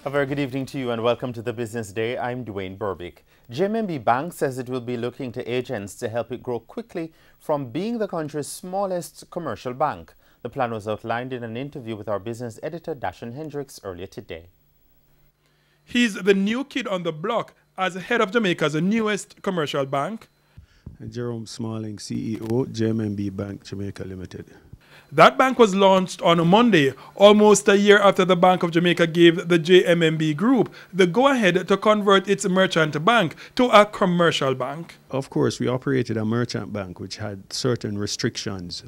A very good evening to you and welcome to the Business Day. I'm Dwayne Burbick. JMB Bank says it will be looking to agents to help it grow quickly from being the country's smallest commercial bank. The plan was outlined in an interview with our business editor, Dashan Hendricks, earlier today. He's the new kid on the block as head of Jamaica's newest commercial bank. Jerome Smalling, CEO, JMB Bank Jamaica Limited. That bank was launched on Monday, almost a year after the Bank of Jamaica gave the JMB Group the go-ahead to convert its merchant bank to a commercial bank. Of course, we operated a merchant bank which had certain restrictions.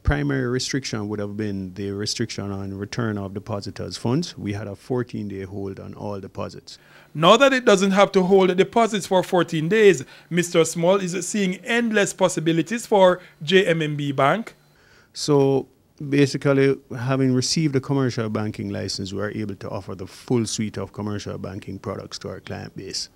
Primary restriction would have been the restriction on return of depositors' funds. We had a 14-day hold on all deposits. Now that it doesn't have to hold deposits for 14 days, Mr. Small is seeing endless possibilities for JMB Bank. So basically, having received a commercial banking license, we are able to offer the full suite of commercial banking products to our client base.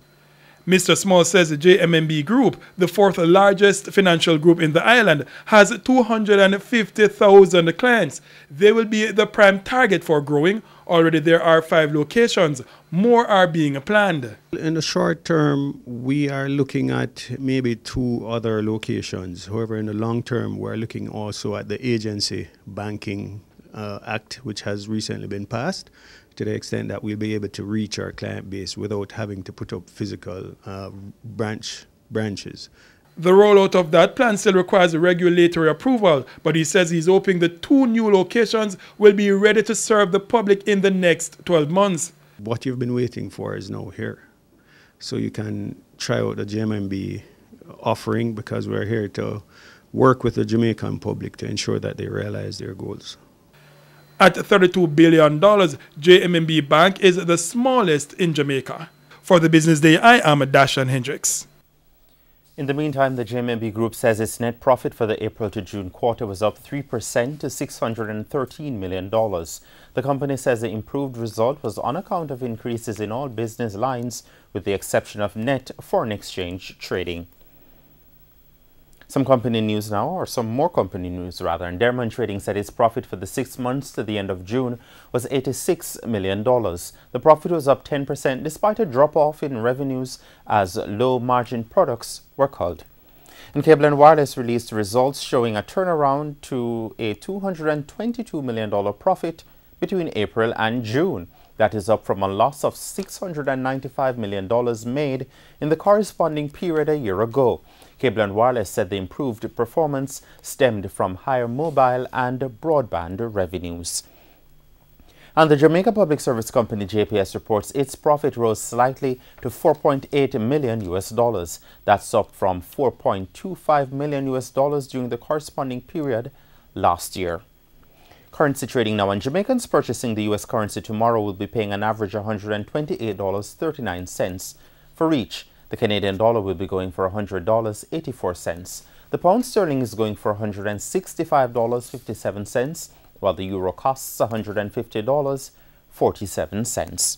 Mr. Small says the JMB Group, the fourth largest financial group in the island, has 250,000 clients. They will be the prime target for growing. Already there are 5 locations. More are being planned. In the short term, we are looking at maybe 2 other locations. However, in the long term, we're looking also at the Agency Banking Act, which has recently been passed, to the extent that we'll be able to reach our client base without having to put up physical branches. The rollout of that plan still requires regulatory approval, but he says he's hoping the 2 new locations will be ready to serve the public in the next 12 months. What you've been waiting for is now here. So you can try out the JMB offering, because we're here to work with the Jamaican public to ensure that they realize their goals. At $32 billion, JMB Bank is the smallest in Jamaica. For the Business Day, I am Dashan Hendricks. In the meantime, the JMB Group says its net profit for the April to June quarter was up 3% to $613 million. The company says the improved result was on account of increases in all business lines, with the exception of net foreign exchange trading. Some more company news, and Derman Trading said its profit for the 6 months to the end of June was $86 million. The profit was up 10% despite a drop-off in revenues as low-margin products were culled. And Cable and Wireless released results showing a turnaround to a $222 million profit between April and June. That is up from a loss of $695 million made in the corresponding period a year ago. Cable and Wireless said the improved performance stemmed from higher mobile and broadband revenues. And the Jamaica Public Service Company JPS reports its profit rose slightly to $4.8 million. That's up from $4.25 million during the corresponding period last year. Currency trading now, and Jamaicans purchasing the U.S. currency tomorrow will be paying an average $128.39 for each. The Canadian dollar will be going for $100.84. The pound sterling is going for $165.57, while the euro costs $150.47.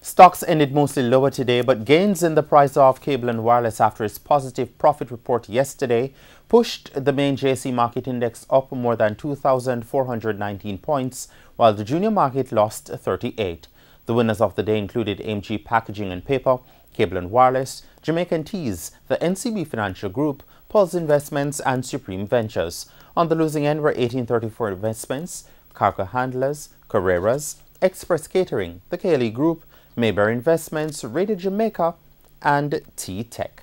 Stocks ended mostly lower today, but gains in the price of Cable and Wireless after its positive profit report yesterday pushed the main JSE market index up more than 2,419 points, while the junior market lost 38. The winners of the day included AMG Packaging and Paper, Cable and Wireless, Jamaican Teas, the NCB Financial Group, Pulse Investments, and Supreme Ventures. On the losing end were 1834 Investments, Cargo Handlers, Carreras, Express Catering, the KLE Group, Mayberry Investments, Radio Jamaica, and T-Tech.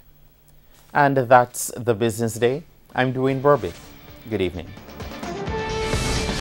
And that's the Business Day. I'm Dwayne Burbick. Good evening.